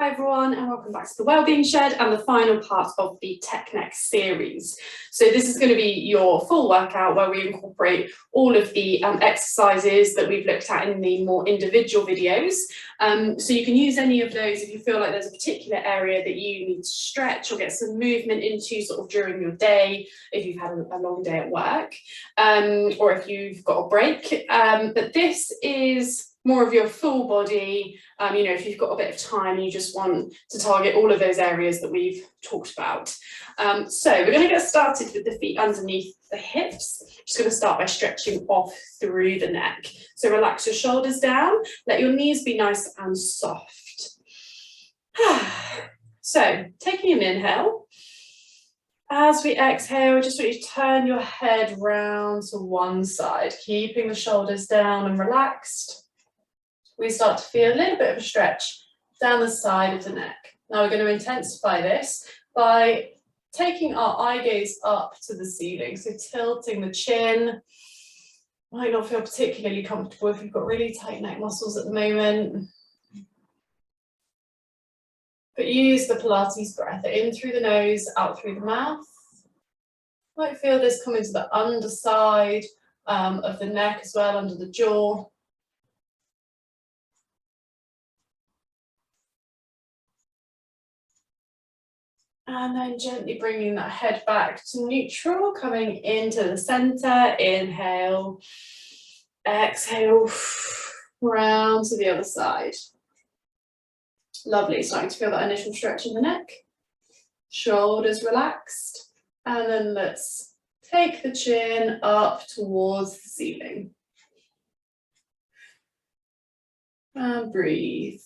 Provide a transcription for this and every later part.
Hi everyone, and welcome back to the Wellbeing Shed and the final part of the Tech Neck series. So this is going to be your full workout where we incorporate all of the exercises that we've looked at in the more individual videos. So you can use any of those if you feel like there's a particular area that you need to stretch or get some movement into sort of during your day, if you've had a long day at work, or if you've got a break. But this is more of your full body, if you've got a bit of time and you just want to target all of those areas that we've talked about. So we're going to get started with the feet underneath the hips. Just going to start by stretching off through the neck. So relax your shoulders down, let your knees be nice and soft. So taking an inhale. As we exhale, just want you to turn your head round to one side, keeping the shoulders down and relaxed. We start to feel a little bit of a stretch down the side of the neck. Now we're going to intensify this by taking our eye gaze up to the ceiling, so tilting the chin. Might not feel particularly comfortable if you've got really tight neck muscles at the moment. But use the Pilates breath, in through the nose, out through the mouth. Might feel this coming to the underside of the neck as well, under the jaw. And then gently bringing that head back to neutral, coming into the center. Inhale, exhale, round to the other side. Lovely, starting to feel that initial stretch in the neck. Shoulders relaxed. And then let's take the chin up towards the ceiling. And breathe.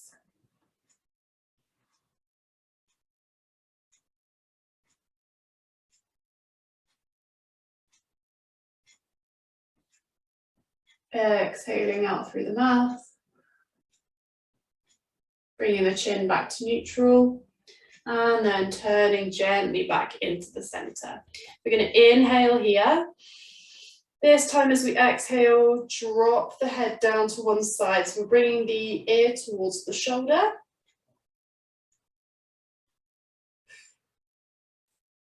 Exhaling out through the mouth. Bringing the chin back to neutral. And then turning gently back into the center. We're going to inhale here. This time as we exhale, drop the head down to one side. So we're bringing the ear towards the shoulder.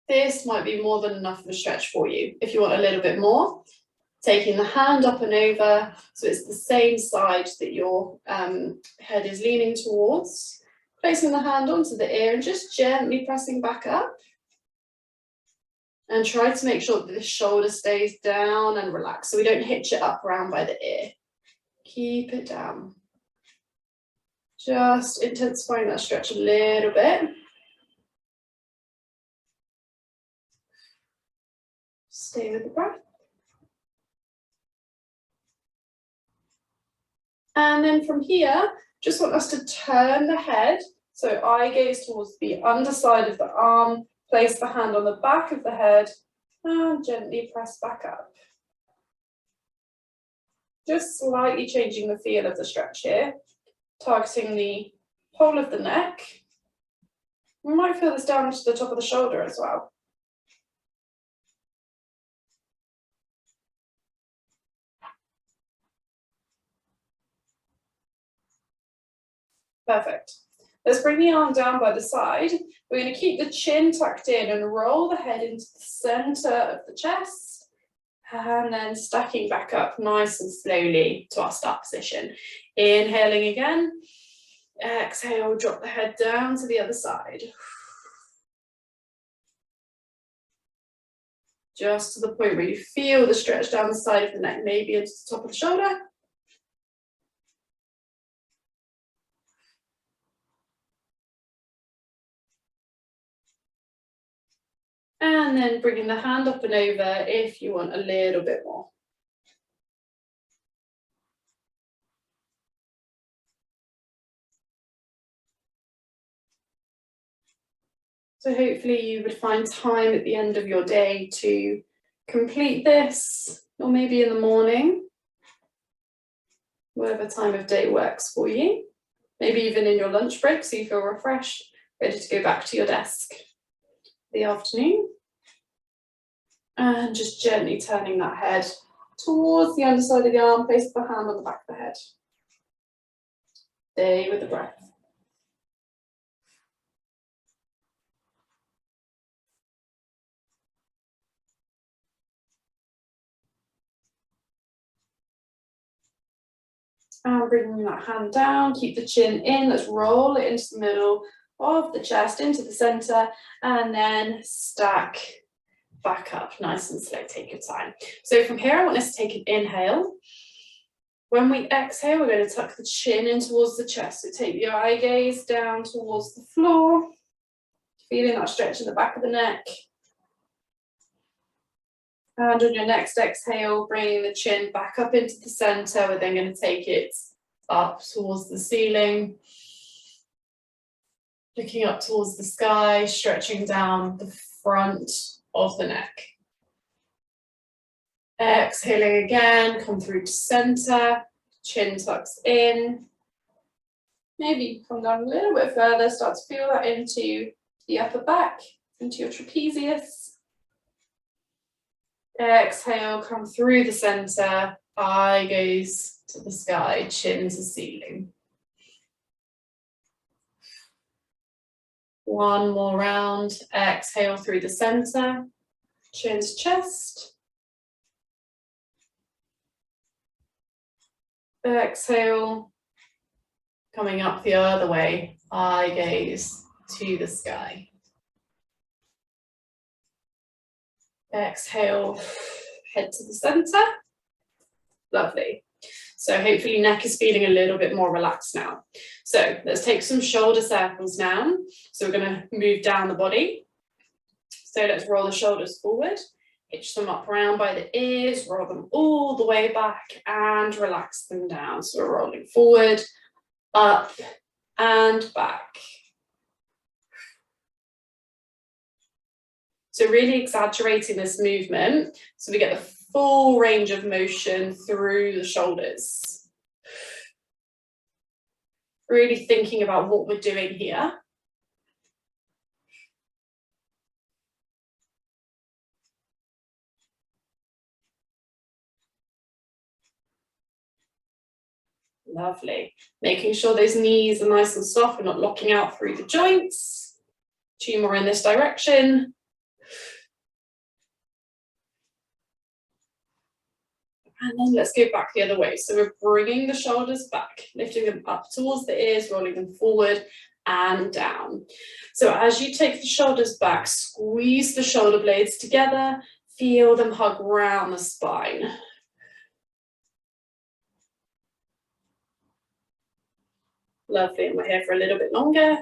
This might be more than enough of a stretch for you. If you want a little bit more, taking the hand up and over, so it's the same side that your head is leaning towards. Placing the hand onto the ear and just gently pressing back up. And try to make sure that the shoulder stays down and relaxed, so we don't hitch it up around by the ear. Keep it down. Just intensifying that stretch a little bit. Stay with the breath. And then from here, just want us to turn the head. So eye gaze towards the underside of the arm, place the hand on the back of the head, and gently press back up. Just slightly changing the feel of the stretch here, targeting the whole of the neck. We might feel this down to the top of the shoulder as well. Perfect. Let's bring the arm down by the side. We're going to keep the chin tucked in and roll the head into the center of the chest. And then stacking back up nice and slowly to our start position. Inhaling again. Exhale, drop the head down to the other side. Just to the point where you feel the stretch down the side of the neck, maybe into the top of the shoulder. And then bringing the hand up and over if you want a little bit more. So hopefully you would find time at the end of your day to complete this, or maybe in the morning, whatever time of day works for you. Maybe even in your lunch break, so you feel refreshed, ready to go back to your desk the afternoon. And just gently turning that head towards the underside of the arm, place the hand on the back of the head. Stay with the breath. And bringing that hand down, keep the chin in, let's roll it into the middle of the chest, into the center, and then stack back up, nice and slow, take your time. So from here, I want us to take an inhale. When we exhale, we're going to tuck the chin in towards the chest. So take your eye gaze down towards the floor, feeling that stretch in the back of the neck. And on your next exhale, bringing the chin back up into the center, we're then going to take it up towards the ceiling, looking up towards the sky, stretching down the front of the neck. Exhaling again, come through to center, chin tucks in. Maybe come down a little bit further, start to feel that into the upper back, into your trapezius. Exhale, come through the center, eye gaze to the sky, chin to ceiling. One more round, exhale through the center, chin to chest. Exhale, coming up the other way, eye gaze to the sky. Exhale, head to the center. Lovely. So hopefully neck is feeling a little bit more relaxed now. So let's take some shoulder circles now. So we're going to move down the body. So let's roll the shoulders forward, hitch them up around by the ears, roll them all the way back and relax them down. So we're rolling forward, up and back. So really exaggerating this movement so we get the full range of motion through the shoulders. Really thinking about what we're doing here. Lovely. Making sure those knees are nice and soft, we're not locking out through the joints. 2 more in this direction. And then let's go back the other way. So we're bringing the shoulders back, lifting them up towards the ears, rolling them forward and down. So as you take the shoulders back, squeeze the shoulder blades together, feel them hug around the spine. Lovely, and we're here for a little bit longer.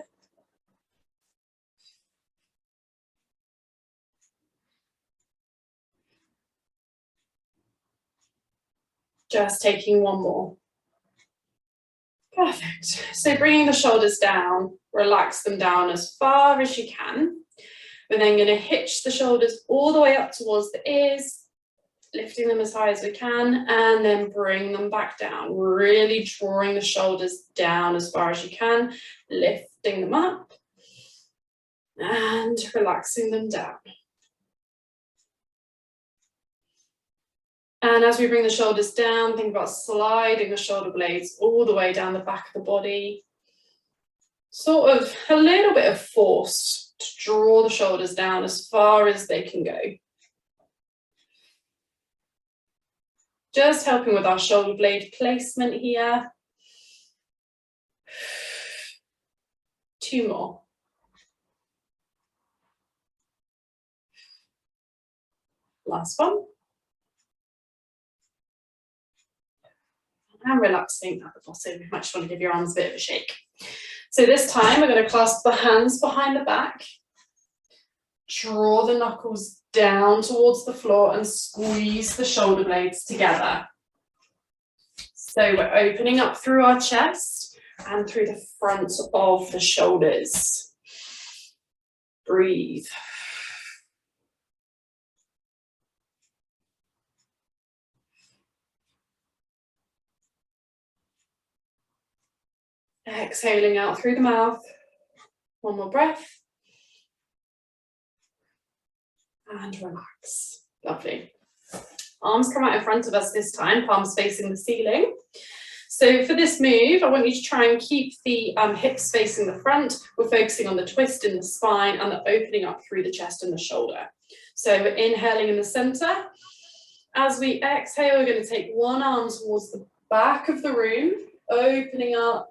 Just taking one more. Perfect. So bringing the shoulders down, relax them down as far as you can. We're then going to hitch the shoulders all the way up towards the ears, lifting them as high as we can, and then bring them back down, really drawing the shoulders down as far as you can, lifting them up and relaxing them down. And as we bring the shoulders down, think about sliding the shoulder blades all the way down the back of the body. Sort of a little bit of force to draw the shoulders down as far as they can go. Just helping with our shoulder blade placement here. 2 more. Last one. And relaxing at the bottom. You might just want to give your arms a bit of a shake. So this time we're going to clasp the hands behind the back, draw the knuckles down towards the floor and squeeze the shoulder blades together. So we're opening up through our chest and through the front of the shoulders. Breathe. Exhaling out through the mouth. One more breath. And relax. Lovely. Arms come out in front of us this time, palms facing the ceiling. So for this move, I want you to try and keep the hips facing the front. We're focusing on the twist in the spine and the opening up through the chest and the shoulder. So we're inhaling in the center. As we exhale, we're going to take one arm towards the back of the room. opening up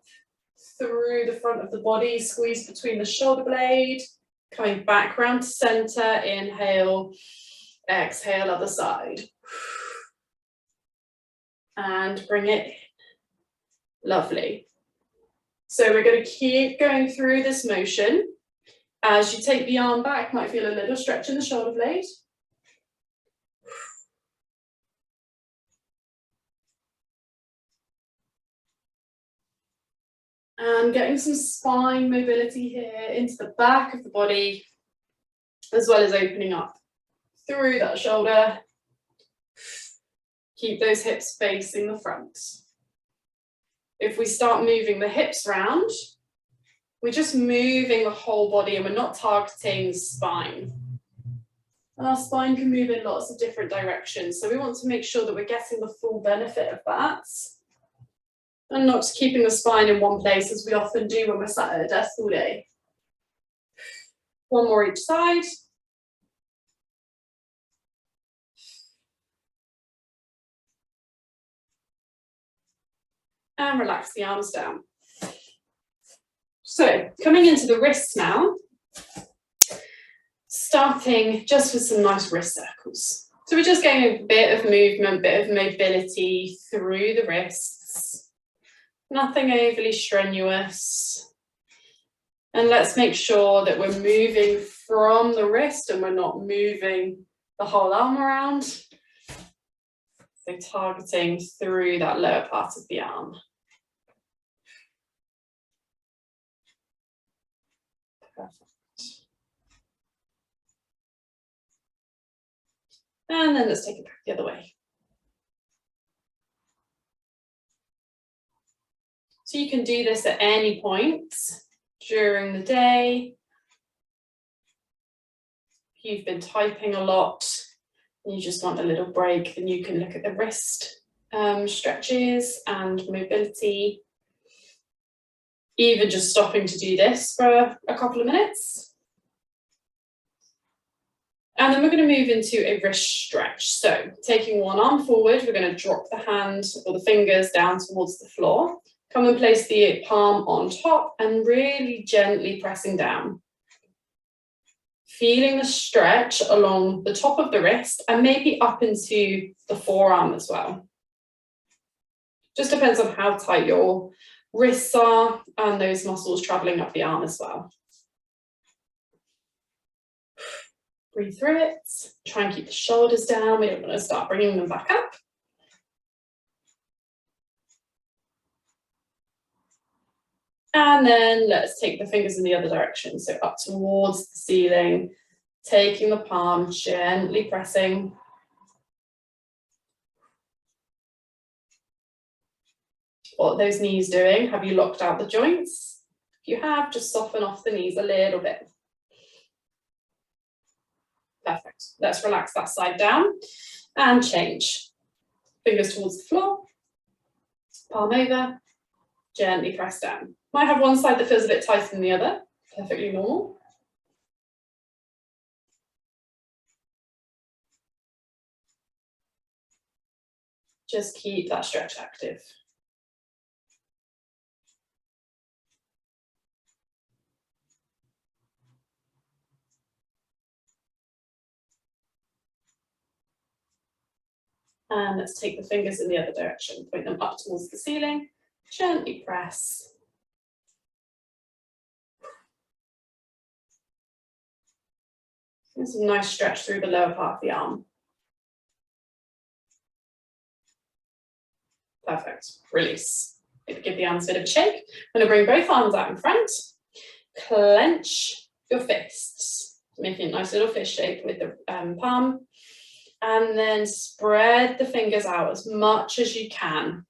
through the front of the body, squeeze between the shoulder blade, coming back round to center, inhale, exhale, other side. And bring it in. Lovely. So we're going to keep going through this motion. As you take the arm back, might feel a little stretch in the shoulder blade. And getting some spine mobility here into the back of the body, as well as opening up through that shoulder. Keep those hips facing the front. If we start moving the hips round, we're just moving the whole body and we're not targeting the spine. And our spine can move in lots of different directions. So we want to make sure that we're getting the full benefit of that. And not just keeping the spine in one place as we often do when we're sat at a desk all day. One more each side. And relax the arms down. So coming into the wrists now, starting just with some nice wrist circles. So we're just getting a bit of movement, bit of mobility through the wrists. Nothing overly strenuous. And let's make sure that we're moving from the wrist and we're not moving the whole arm around. So targeting through that lower part of the arm. Perfect. And then let's take it back the other way. So you can do this at any point during the day. If you've been typing a lot and you just want a little break, then you can look at the wrist stretches and mobility. Even just stopping to do this for a couple of minutes. And then we're going to move into a wrist stretch. So taking one arm forward, we're going to drop the hand or the fingers down towards the floor. Come and place the palm on top and really gently pressing down. Feeling the stretch along the top of the wrist and maybe up into the forearm as well. Just depends on how tight your wrists are and those muscles traveling up the arm as well. Breathe through it. Try and keep the shoulders down. We don't want to start bringing them back up. And then let's take the fingers in the other direction. So up towards the ceiling, taking the palm, gently pressing. What are those knees doing? Have you locked out the joints? If you have, just soften off the knees a little bit. Perfect. Let's relax that side down and change. Fingers towards the floor, palm over, gently press down. Might have one side that feels a bit tighter than the other, perfectly normal. Just keep that stretch active. And let's take the fingers in the other direction, point them up towards the ceiling, gently press. There's a nice stretch through the lower part of the arm. Perfect. Release. Give the arms a bit of a shake. I'm going to bring both arms out in front. Clench your fists, making a nice little fist shape with the palm. And then spread the fingers out as much as you can.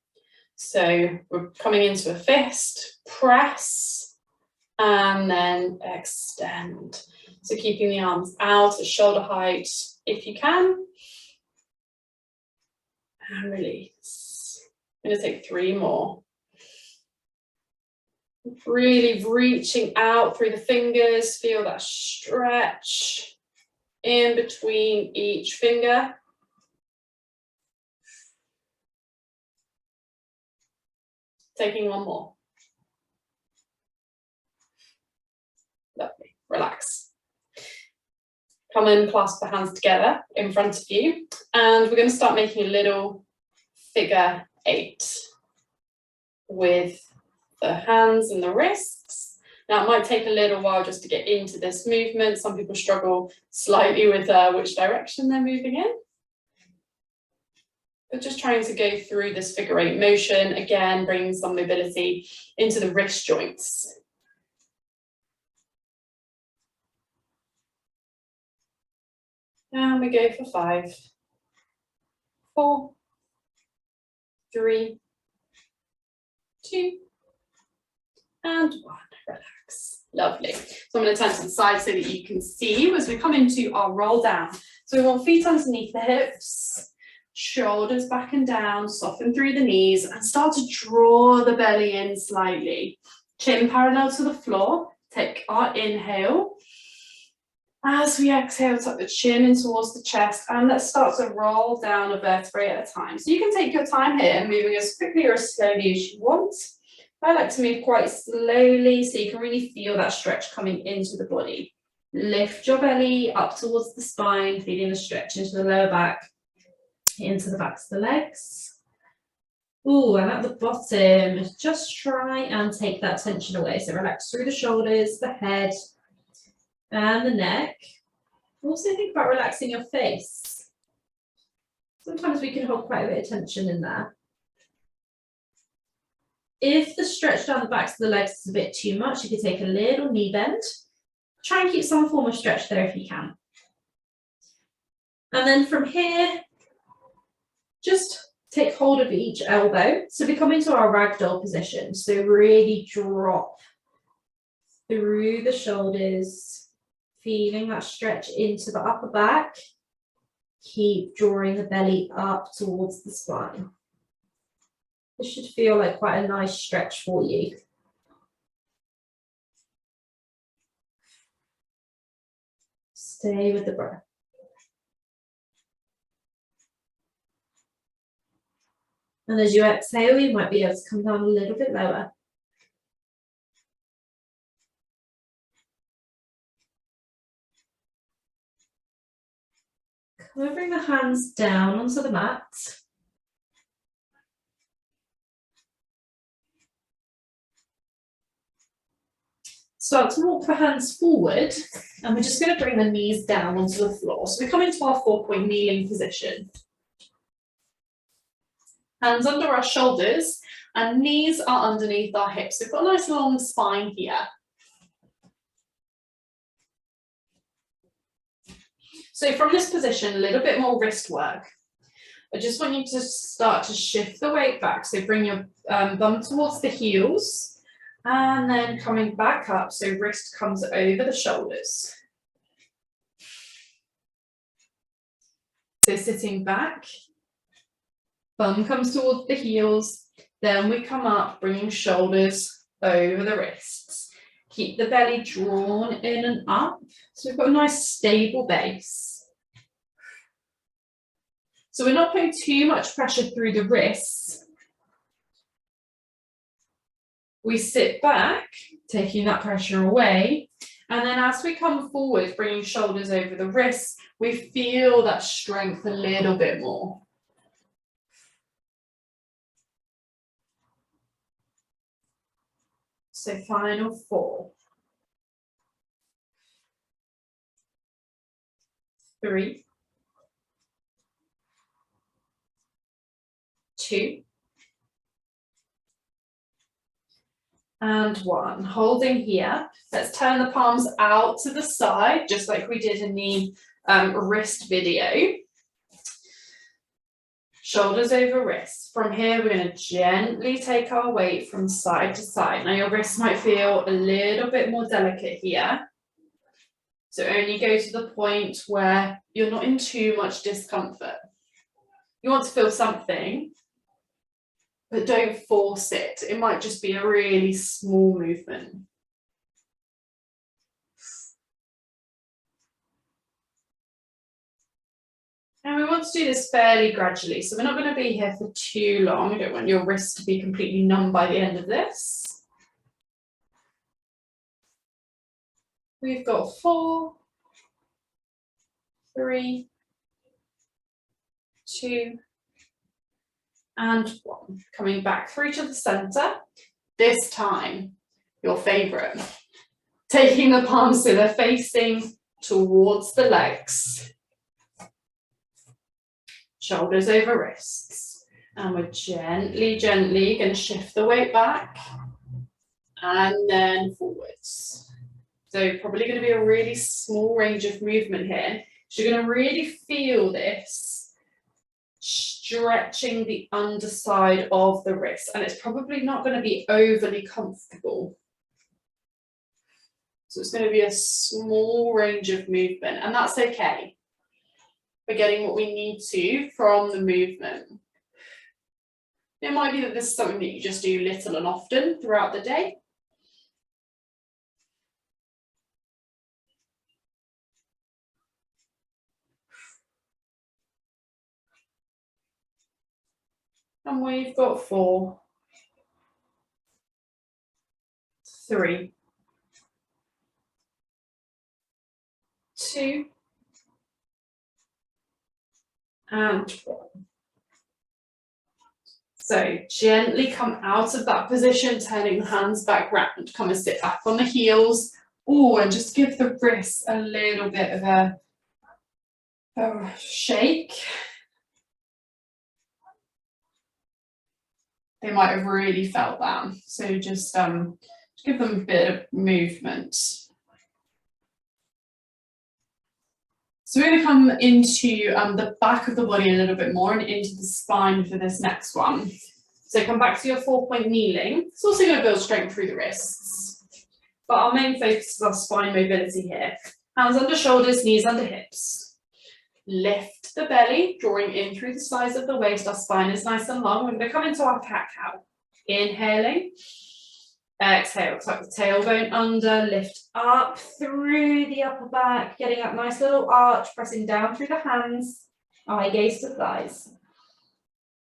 So we're coming into a fist, press, and then extend. So keeping the arms out at shoulder height if you can. And release. I'm going to take 3 more. Really reaching out through the fingers, feel that stretch in between each finger. Taking one more. Lovely. Relax. Come and clasp the hands together in front of you, and we're going to start making a little figure 8 with the hands and the wrists. Now it might take a little while just to get into this movement. Some people struggle slightly with which direction they're moving in. But just trying to go through this figure 8 motion, again, bringing some mobility into the wrist joints. And we go for 5, 4, 3, 2, and 1. Relax. Lovely. So I'm going to turn to the side so that you can see as we come into our roll down. So we want feet underneath the hips, shoulders back and down, soften through the knees, and start to draw the belly in slightly. Chin parallel to the floor. Take our inhale. As we exhale, tuck the chin in towards the chest, and let's start to roll down a vertebrae at a time. So you can take your time here, moving as quickly or as slowly as you want. I like to move quite slowly so you can really feel that stretch coming into the body. Lift your belly up towards the spine, feeling the stretch into the lower back, into the backs of the legs. Ooh, and at the bottom, just try and take that tension away. So relax through the shoulders, the head, and the neck. Also think about relaxing your face. Sometimes we can hold quite a bit of tension in there. If the stretch down the backs of the legs is a bit too much, you could take a little knee bend. Try and keep some form of stretch there if you can. And then from here, just take hold of each elbow. So we come into our ragdoll position. So really drop through the shoulders, feeling that stretch into the upper back. Keep drawing the belly up towards the spine. This should feel like quite a nice stretch for you. Stay with the breath. And as you exhale, you might be able to come down a little bit lower. Come and bring the hands down onto the mat. Start to walk the hands forward, and we're just going to bring the knees down onto the floor. So we come into our 4-point kneeling position. Hands under our shoulders, and knees are underneath our hips. We've got a nice long spine here. So from this position, a little bit more wrist work. I just want you to start to shift the weight back. So bring your bum towards the heels. And then coming back up, so wrist comes over the shoulders. So sitting back, bum comes towards the heels, then we come up, bringing shoulders over the wrists. Keep the belly drawn in and up, so we've got a nice stable base. So we're not putting too much pressure through the wrists. We sit back, taking that pressure away, and then as we come forward, bringing shoulders over the wrists, we feel that strength a little bit more. So final 4, 3, 2, and 1. Holding here. Let's turn the palms out to the side, just like we did in the wrist video. Shoulders over wrists. From here, we're going to gently take our weight from side to side. Now your wrists might feel a little bit more delicate here. So only go to the point where you're not in too much discomfort. You want to feel something, but don't force it. It might just be a really small movement. And we want want to do this fairly gradually, so we're not going to be here for too long. I don't want your wrist to be completely numb by the end of this. We've got 4, 3, 2, and 1. Coming back through to the center. This time, your favorite. Taking the palms so they're facing towards the legs. Shoulders over wrists. And we're gently, gently going to shift the weight back and then forwards. So probably going to be a really small range of movement here. So you're going to really feel this stretching the underside of the wrist, and it's probably not going to be overly comfortable. So it's going to be a small range of movement, and that's okay. We're getting what we need to from the movement. It might be that this is something that you just do little and often throughout the day. And we've got 4, 3, 2, and 1. So gently come out of that position, turning the hands back round. Come and sit back on the heels. Oh, and just give the wrists a little bit of a shake. They might have really felt that. So just give them a bit of movement. So we're going to come into the back of the body a little bit more and into the spine for this next one. So come back to your 4-point kneeling. It's also going to build strength through the wrists. But our main focus is our spine mobility here. Hands under shoulders, knees under hips. Lift the belly, drawing in through the sides of the waist. Our spine is nice and long. We're going to come into our cat-cow. Inhaling. Exhale, tuck the tailbone under, lift up through the upper back, getting that nice little arch, pressing down through the hands, eye gaze to thighs.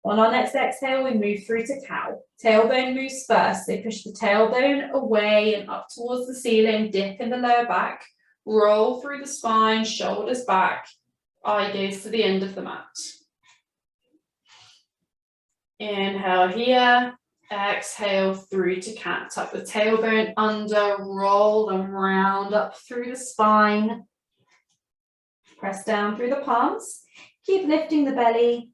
On our next exhale, we move through to cow. Tailbone moves first, so push the tailbone away and up towards the ceiling, dip in the lower back, roll through the spine, shoulders back, eye gaze to the end of the mat. Inhale here. Exhale through to cat. Tuck the tailbone under, roll them round up through the spine. Press down through the palms. Keep lifting the belly.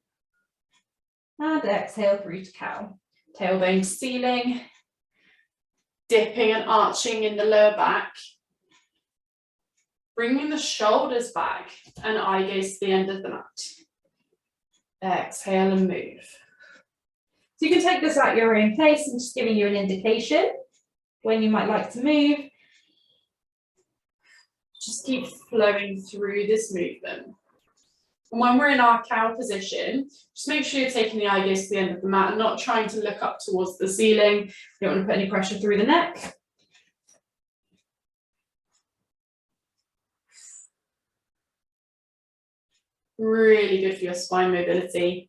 And exhale through to cow. Tailbone to ceiling. Dipping and arching in the lower back. Bringing the shoulders back and eye gaze to the end of the mat. Exhale and move. So you can take this at your own pace and just giving you an indication when you might like to move. Just keep flowing through this movement. And when we're in our cow position, just make sure you're taking the eye gaze to the end of the mat and not trying to look up towards the ceiling. You don't want to put any pressure through the neck. Really good for your spine mobility.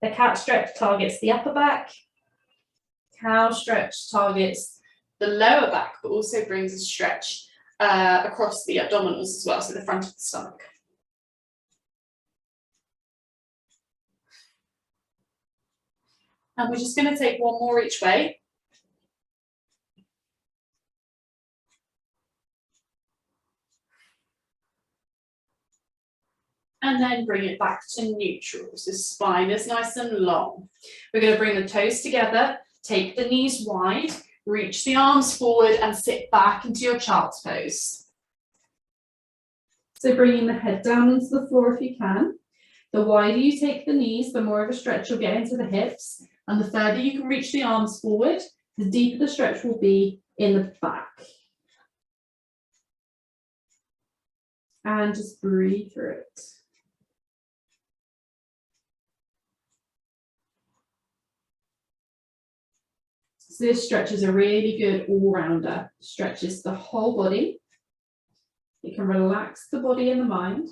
The cat stretch targets the upper back. Cow stretch targets the lower back, but also brings a stretch across the abdominals as well, so the front of the stomach. And we're just going to take one more each way. And then bring it back to neutral. So spine is nice and long. We're going to bring the toes together, take the knees wide, reach the arms forward and sit back into your child's pose. So bringing the head down into the floor if you can. The wider you take the knees, the more of a stretch you'll get into the hips. And the further you can reach the arms forward, the deeper the stretch will be in the back. And just breathe through it. So this stretch is a really good all-rounder. Stretches the whole body. It can relax the body and the mind.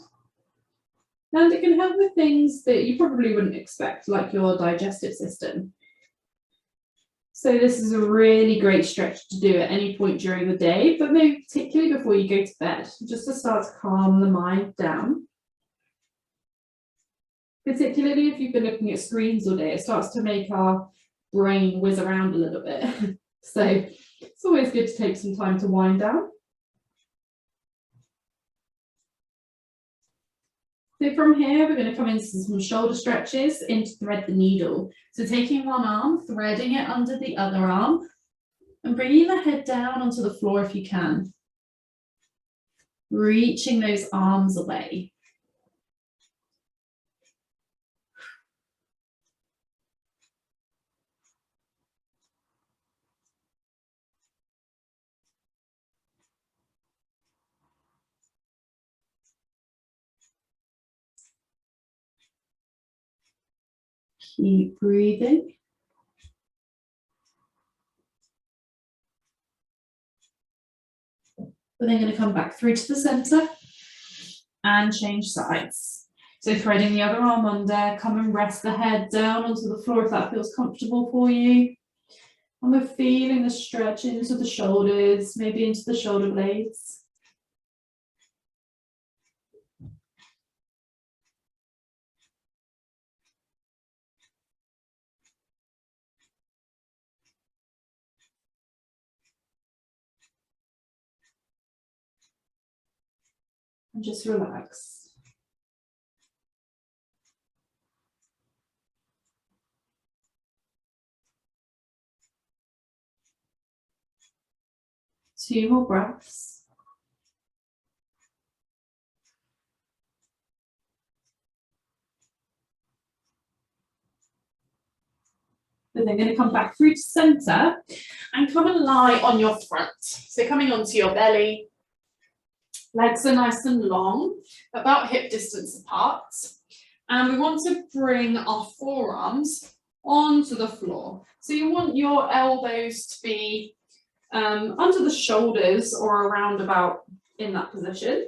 And it can help with things that you probably wouldn't expect, like your digestive system. So this is a really great stretch to do at any point during the day, but maybe particularly before you go to bed, just to start to calm the mind down. Particularly if you've been looking at screens all day, it starts to make our brain whiz around a little bit. So it's always good to take some time to wind down. So from here, we're going to come into some shoulder stretches into thread the needle. So taking one arm, threading it under the other arm, and bringing the head down onto the floor if you can. Reaching those arms away. Keep breathing. We're then going to come back through to the center and change sides. So threading the other arm under, come and rest the head down onto the floor if that feels comfortable for you. And we're feeling the stretch into the shoulders, maybe into the shoulder blades. And just relax. Two more breaths. And then going to come back through to center and come and lie on your front. So coming onto your belly, legs are nice and long, about hip distance apart. And we want to bring our forearms onto the floor. So you want your elbows to be under the shoulders or around about in that position.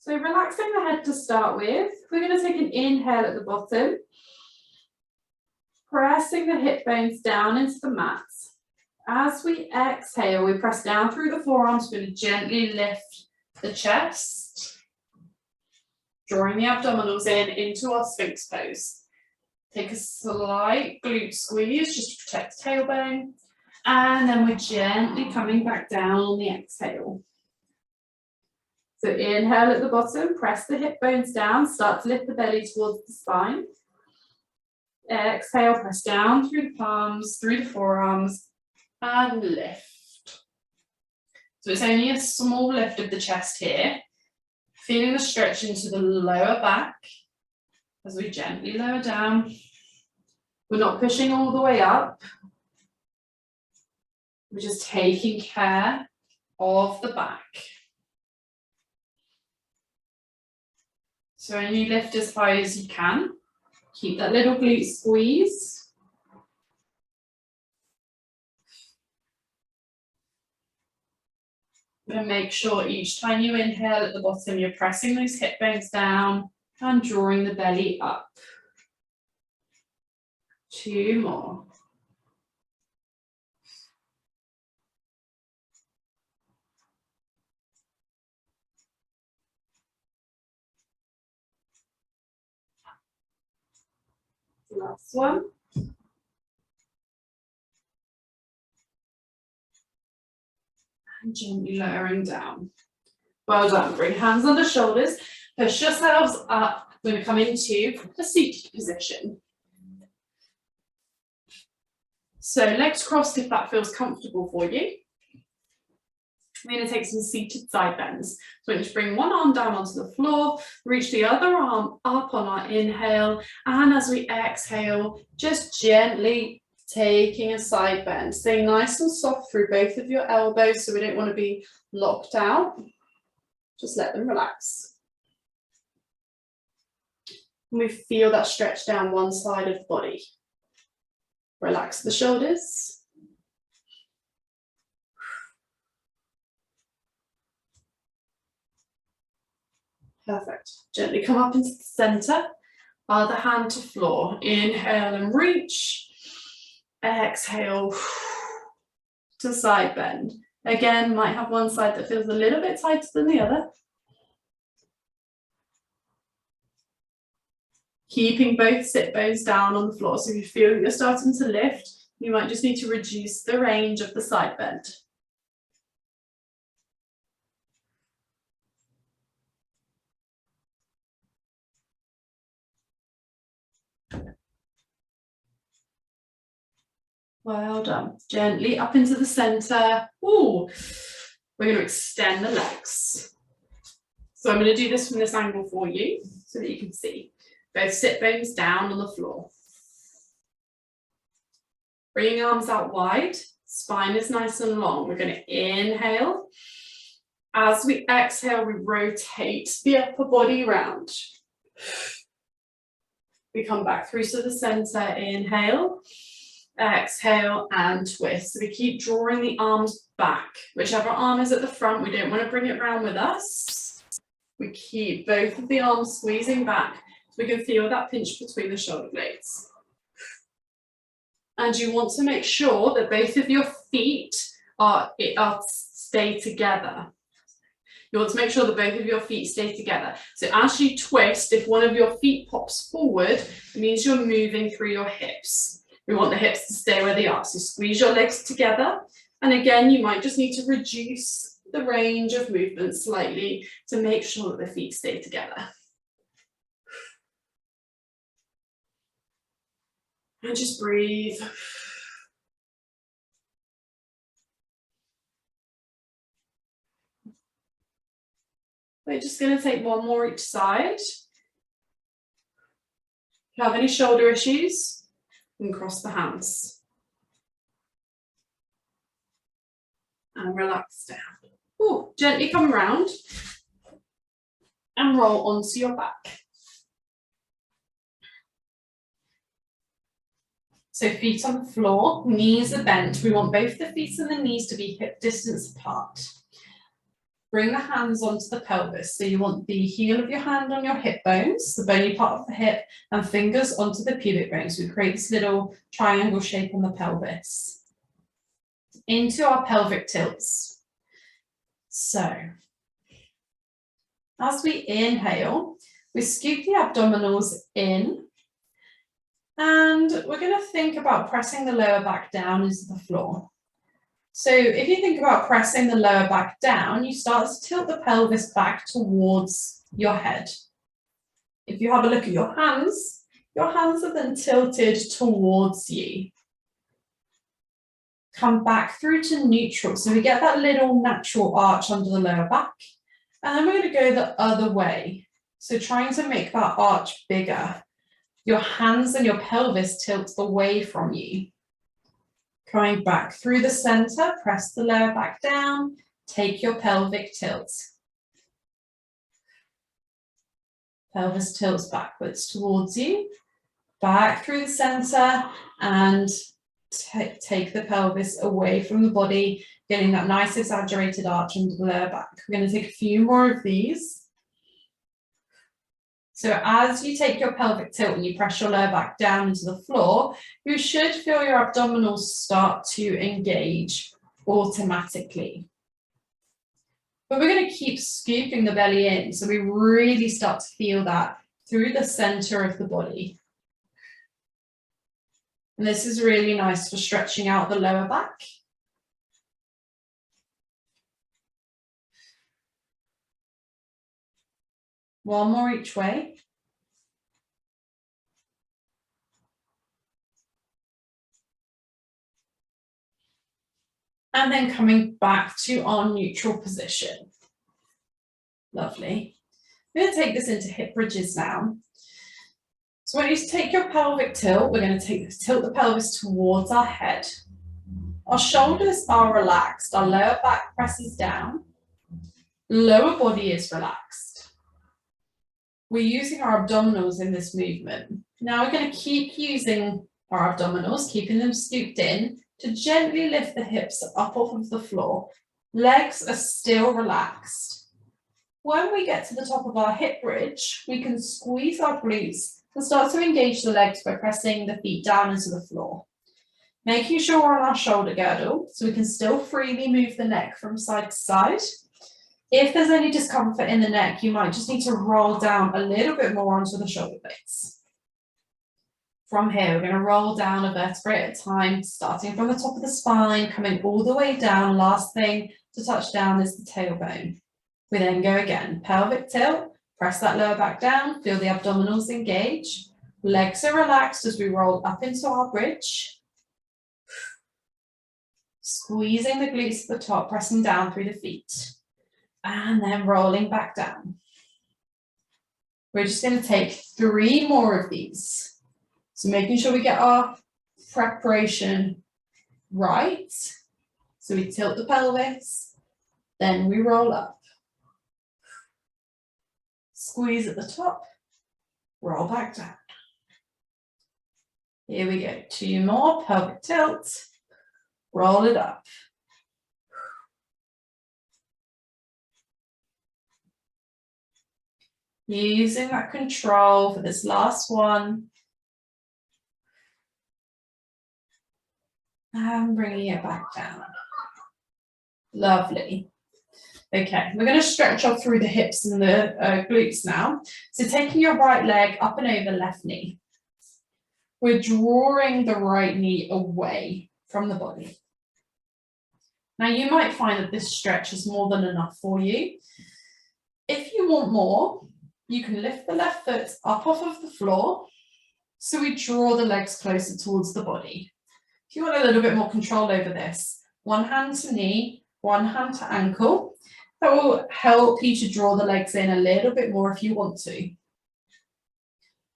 So relaxing the head to start with, we're going to take an inhale at the bottom, pressing the hip bones down into the mat. As we exhale, we press down through the forearms, we're going to gently lift the chest, drawing the abdominals in into our Sphinx pose. Take a slight glute squeeze just to protect the tailbone, and then we're gently coming back down on the exhale. So inhale at the bottom, press the hip bones down, start to lift the belly towards the spine. Exhale, press down through the palms, through the forearms, and lift. So it's only a small lift of the chest here. Feeling the stretch into the lower back as we gently lower down. We're not pushing all the way up. We're just taking care of the back. So only lift as high as you can. Keep that little glute squeeze. And make sure each time you inhale at the bottom, you're pressing those hip bones down and drawing the belly up. Two more. Last one. And gently lowering down. Well done. Bring hands on the shoulders. Push yourselves up. We're going to come into a seated position. So legs crossed if that feels comfortable for you. We're going to take some seated side bends. So we're going to bring one arm down onto the floor, reach the other arm up on our inhale, and as we exhale, just gently taking a side bend. Stay nice and soft through both of your elbows, so we don't want to be locked out. Just let them relax. And we feel that stretch down one side of the body. Relax the shoulders. Perfect. Gently come up into the center. Other hand to floor. Inhale and reach. Exhale to side bend. Again, might have one side that feels a little bit tighter than the other. Keeping both sit bones down on the floor. So if you feel that you're starting to lift, you might just need to reduce the range of the side bend. Well done. Gently up into the center. Ooh, we're going to extend the legs. So I'm going to do this from this angle for you so that you can see. Both sit bones down on the floor. Bring arms out wide. Spine is nice and long. We're going to inhale. As we exhale, we rotate the upper body round. We come back through to the center. Inhale. Exhale and twist. So we keep drawing the arms back. Whichever arm is at the front, we don't want to bring it round with us. We keep both of the arms squeezing back so we can feel that pinch between the shoulder blades. And you want to make sure that both of your feet stay together. You want to make sure that both of your feet stay together. So as you twist, if one of your feet pops forward, it means you're moving through your hips. We want the hips to stay where they are. So squeeze your legs together. And again, you might just need to reduce the range of movement slightly to make sure that the feet stay together. And just breathe. We're just going to take one more each side. If you have any shoulder issues, and cross the hands. And relax down. Ooh, gently come around and roll onto your back. So feet on the floor, knees are bent. We want both the feet and the knees to be hip distance apart. Bring the hands onto the pelvis. So you want the heel of your hand on your hip bones, the bony part of the hip, and fingers onto the pubic bones. We create this little triangle shape on the pelvis. Into our pelvic tilts. So, as we inhale, we scoop the abdominals in, and we're going to think about pressing the lower back down into the floor. So if you think about pressing the lower back down, you start to tilt the pelvis back towards your head. If you have a look at your hands are then tilted towards you. Come back through to neutral. So we get that little natural arch under the lower back. And then we're going to go the other way. So trying to make that arch bigger. Your hands and your pelvis tilt away from you. Coming back through the center, press the lower back down, take your pelvic tilt. Pelvis tilts backwards towards you, back through the center, and take the pelvis away from the body, getting that nice exaggerated arch under the lower back. We're going to take a few more of these. So as you take your pelvic tilt and you press your lower back down into the floor, you should feel your abdominals start to engage automatically. But we're going to keep scooping the belly in, so we really start to feel that through the center of the body. And this is really nice for stretching out the lower back. One more each way. And then coming back to our neutral position. Lovely. We're going to take this into hip bridges now. So when you take your pelvic tilt, we're going to tilt the pelvis towards our head. Our shoulders are relaxed, our lower back presses down, lower body is relaxed. We're using our abdominals in this movement. Now we're going to keep using our abdominals, keeping them scooped in, to gently lift the hips up off of the floor. Legs are still relaxed. When we get to the top of our hip bridge, we can squeeze our glutes and start to engage the legs by pressing the feet down into the floor. Making sure we're on our shoulder girdle so we can still freely move the neck from side to side. If there's any discomfort in the neck, you might just need to roll down a little bit more onto the shoulder blades. From here, we're going to roll down a vertebrae at a time, starting from the top of the spine, coming all the way down. Last thing to touch down is the tailbone. We then go again, pelvic tilt, press that lower back down, feel the abdominals engage. Legs are relaxed as we roll up into our bridge. Squeezing the glutes at the top, pressing down through the feet. And then rolling back down. We're just going to take 3 more of these. So making sure we get our preparation right. So we tilt the pelvis, then we roll up. Squeeze at the top, roll back down. Here we go, 2 more, pelvic tilt, roll it up. Using that control for this last one. And bringing it back down. Lovely. Okay, we're going to stretch off through the hips and the glutes now. So taking your right leg up and over left knee. We're drawing the right knee away from the body. Now you might find that this stretch is more than enough for you. If you want more, you can lift the left foot up off of the floor. So we draw the legs closer towards the body. If you want a little bit more control over this, one hand to knee, one hand to ankle. That will help you to draw the legs in a little bit more if you want to.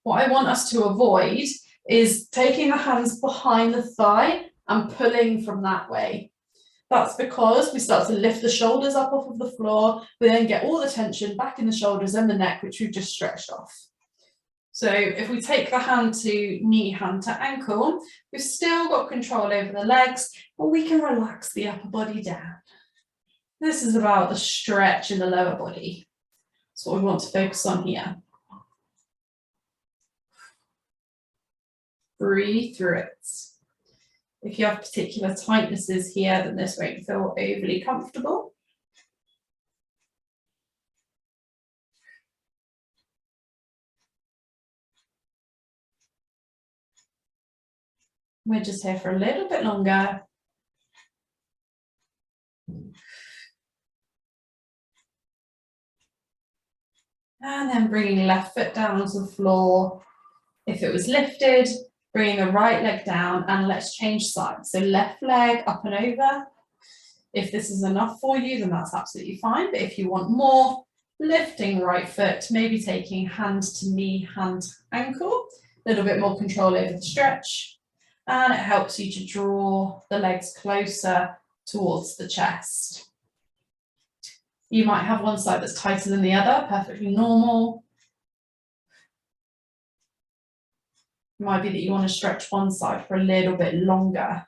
What I want us to avoid is taking the hands behind the thigh and pulling from that way. That's because we start to lift the shoulders up off of the floor. We then get all the tension back in the shoulders and the neck, which we've just stretched off. So if we take the hand to knee, hand to ankle, we've still got control over the legs, but we can relax the upper body down. This is about the stretch in the lower body. That's what we want to focus on here. Breathe through it. If you have particular tightnesses here, then this won't feel overly comfortable. We're just here for a little bit longer. And then bringing left foot down onto the floor. If it was lifted, bringing the right leg down, and let's change sides. So left leg up and over. If this is enough for you, then that's absolutely fine. But if you want more, lifting right foot, maybe taking hand to knee, hand to ankle, a little bit more control over the stretch. And it helps you to draw the legs closer towards the chest. You might have one side that's tighter than the other, perfectly normal. It might be that you want to stretch one side for a little bit longer.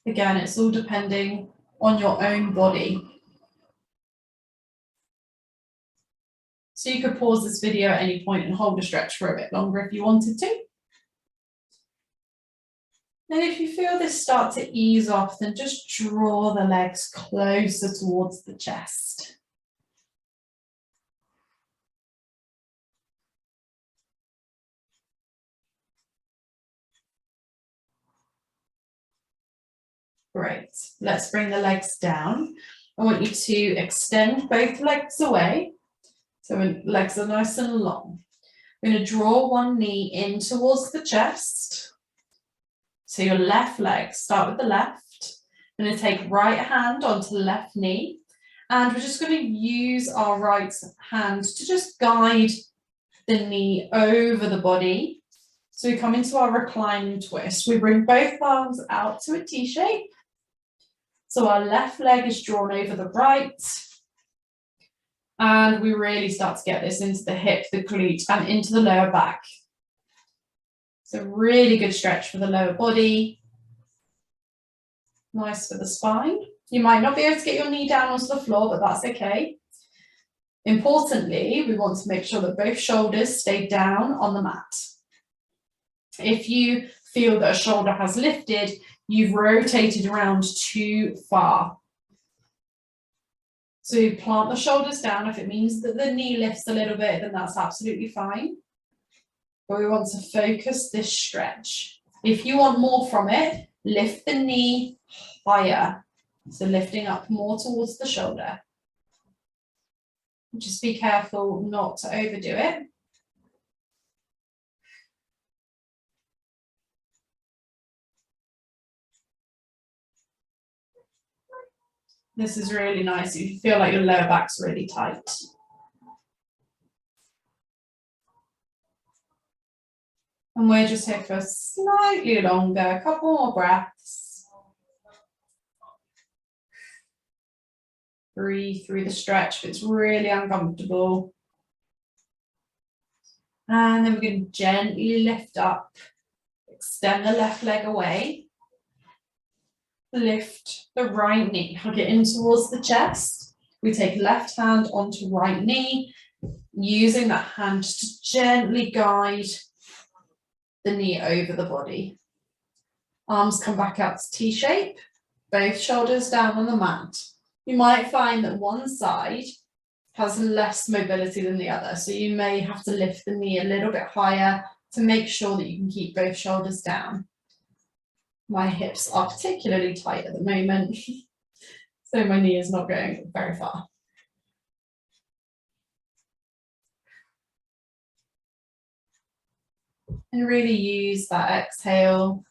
Again, it's all depending on your own body. So you could pause this video at any point and hold a stretch for a bit longer if you wanted to. And if you feel this start to ease off, then just draw the legs closer towards the chest. Great. Let's bring the legs down. I want you to extend both legs away. So when legs are nice and long. We're going to draw one knee in towards the chest. So your left leg, start with the left. We're going to take right hand onto the left knee. And we're just going to use our right hand to just guide the knee over the body. So we come into our recline twist. We bring both arms out to a T shape. So our left leg is drawn over the right. And we really start to get this into the hip, the glute, and into the lower back. So really good stretch for the lower body. Nice for the spine. You might not be able to get your knee down onto the floor, but that's okay. Importantly, we want to make sure that both shoulders stay down on the mat. If you feel that a shoulder has lifted, you've rotated around too far. So plant the shoulders down. If it means that the knee lifts a little bit, then that's absolutely fine. But we want to focus this stretch. If you want more from it, lift the knee higher. So lifting up more towards the shoulder. Just be careful not to overdo it. This is really nice. You feel like your lower back's really tight. And we're just here for slightly longer, a couple more breaths. Breathe through the stretch if it's really uncomfortable. And then we're going to gently lift up, extend the left leg away. Lift the right knee, hug it in towards the chest. We take left hand onto right knee, using that hand to gently guide the knee over the body. Arms come back out to T shape, both shoulders down on the mat. You might find that one side has less mobility than the other, so you may have to lift the knee a little bit higher to make sure that you can keep both shoulders down. My hips are particularly tight at the moment, so my knee is not going very far. And really use that exhale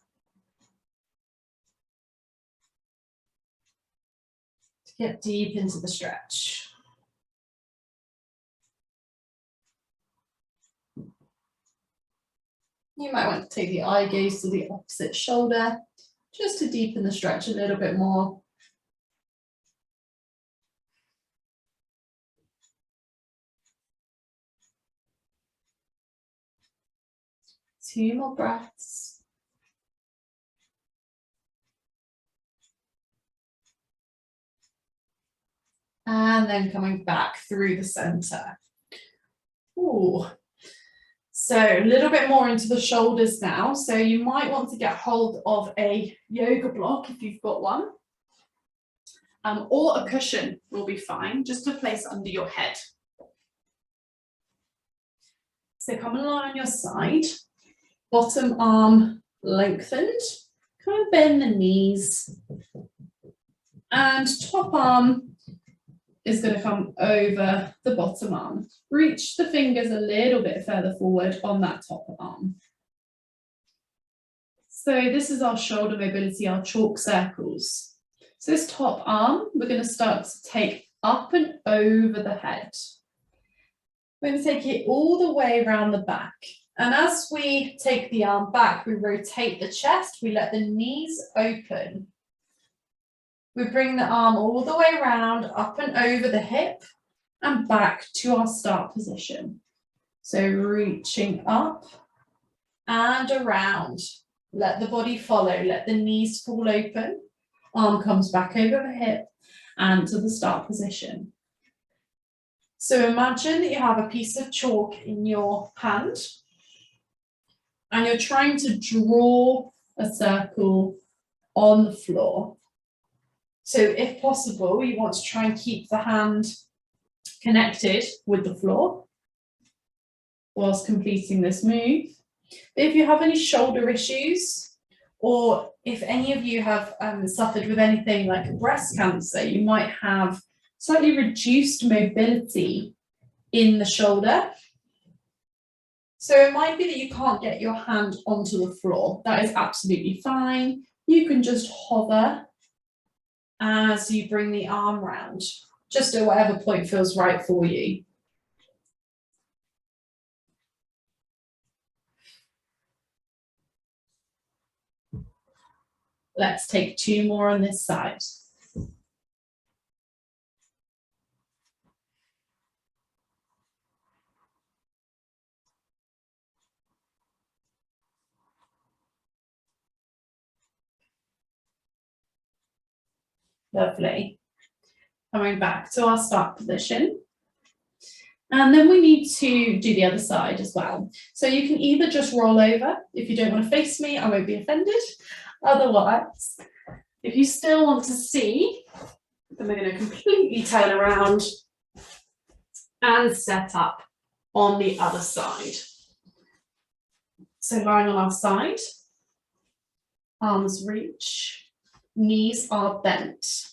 to get deep into the stretch. You might want to take the eye gaze to the opposite shoulder, just to deepen the stretch a little bit more. Two more breaths. And then coming back through the center. Ooh. So a little bit more into the shoulders now. So you might want to get hold of a yoga block if you've got one. Or a cushion will be fine, just to place under your head. So come and lie on your side, bottom arm lengthened, kind of bend the knees, and top arm is going to come over the bottom arm. Reach the fingers a little bit further forward on that top arm. So this is our shoulder mobility, our chalk circles. So this top arm, we're going to start to take up and over the head. We're going to take it all the way around the back. And as we take the arm back, we rotate the chest, we let the knees open. We bring the arm all the way around, up and over the hip, and back to our start position. So reaching up and around. Let the body follow, let the knees fall open. Arm comes back over the hip and to the start position. So imagine that you have a piece of chalk in your hand and you're trying to draw a circle on the floor. So if possible, you want to try and keep the hand connected with the floor whilst completing this move. But if you have any shoulder issues, or if any of you have suffered with anything like breast cancer, you might have slightly reduced mobility in the shoulder. So it might be that you can't get your hand onto the floor. That is absolutely fine. You can just hover as you bring the arm round, just at whatever point feels right for you. Let's take two more on this side. Lovely. Coming back to our start position. And then we need to do the other side as well. So you can either just roll over. If you don't want to face me, I won't be offended. Otherwise, if you still want to see, then we're going to completely turn around and set up on the other side. So lying on our side, arms reach, knees are bent.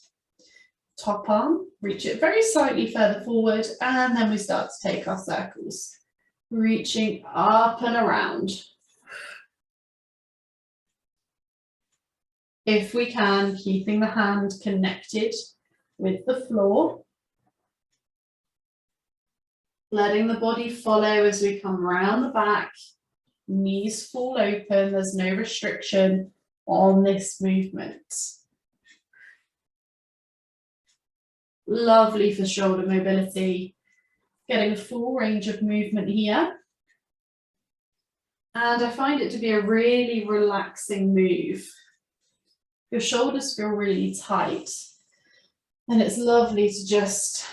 Top arm, reach it very slightly further forward, and then we start to take our circles, reaching up and around. If we can, keeping the hand connected with the floor, letting the body follow as we come round the back, knees fall open, there's no restriction on this movement. Lovely for shoulder mobility, getting a full range of movement here. And I find it to be a really relaxing move. Your shoulders feel really tight, and it's lovely to just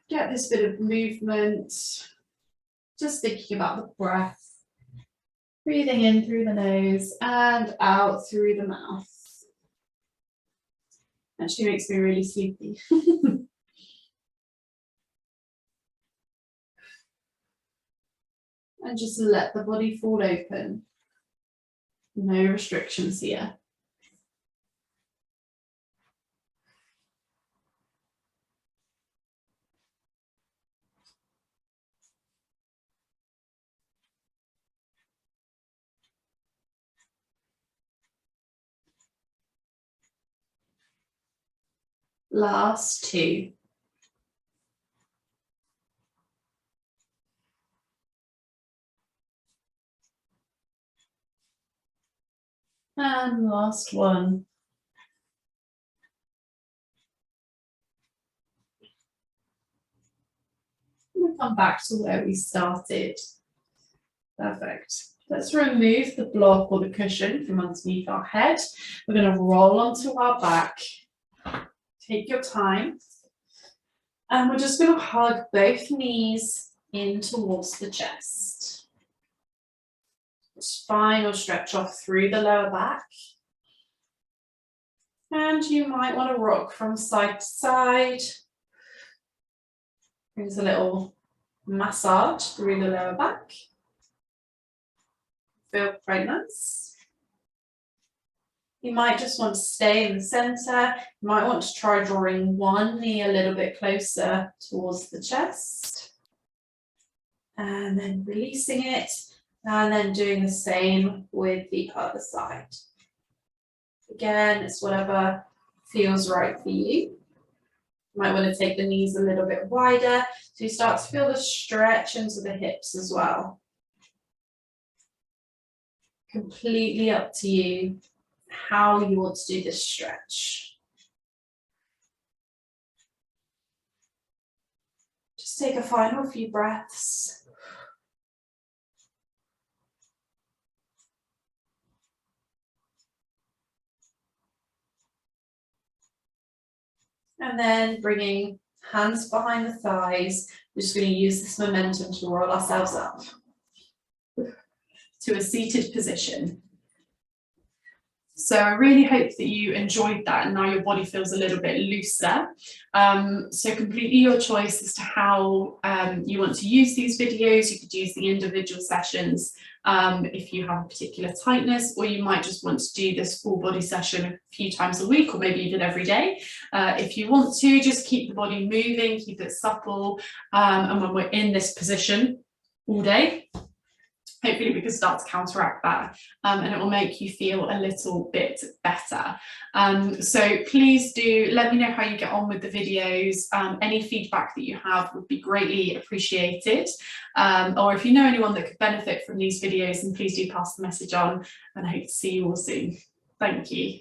get this bit of movement, just thinking about the breath, breathing in through the nose and out through the mouth. Actually makes me really sleepy. And just let the body fall open. No restrictions here. Last two. And last one. We'll come back to where we started. Perfect. Let's remove the block or the cushion from underneath our head. We're going to roll onto our back. Take your time. And we're just going to hug both knees in towards the chest. Spine will stretch off through the lower back. And you might want to rock from side to side. Brings a little massage through the lower back. Feel quite nice. You might just want to stay in the center. You might want to try drawing one knee a little bit closer towards the chest. And then releasing it. And then doing the same with the other side. Again, it's whatever feels right for you. You might want to take the knees a little bit wider so you start to feel the stretch into the hips as well. Completely up to you how you want to do this stretch. Just take a final few breaths. And then bringing hands behind the thighs, we're just going to use this momentum to roll ourselves up to a seated position. So I really hope that you enjoyed that and now your body feels a little bit looser. So completely your choice as to how you want to use these videos. You could use the individual sessions if you have a particular tightness, or you might just want to do this full body session a few times a week, or maybe even every day. If you want to, just keep the body moving, keep it supple, and when we're in this position all day, hopefully we can start to counteract that, and it will make you feel a little bit better. So please do let me know how you get on with the videos. Any feedback that you have would be greatly appreciated. Or if you know anyone that could benefit from these videos, then please do pass the message on, and I hope to see you all soon. Thank you.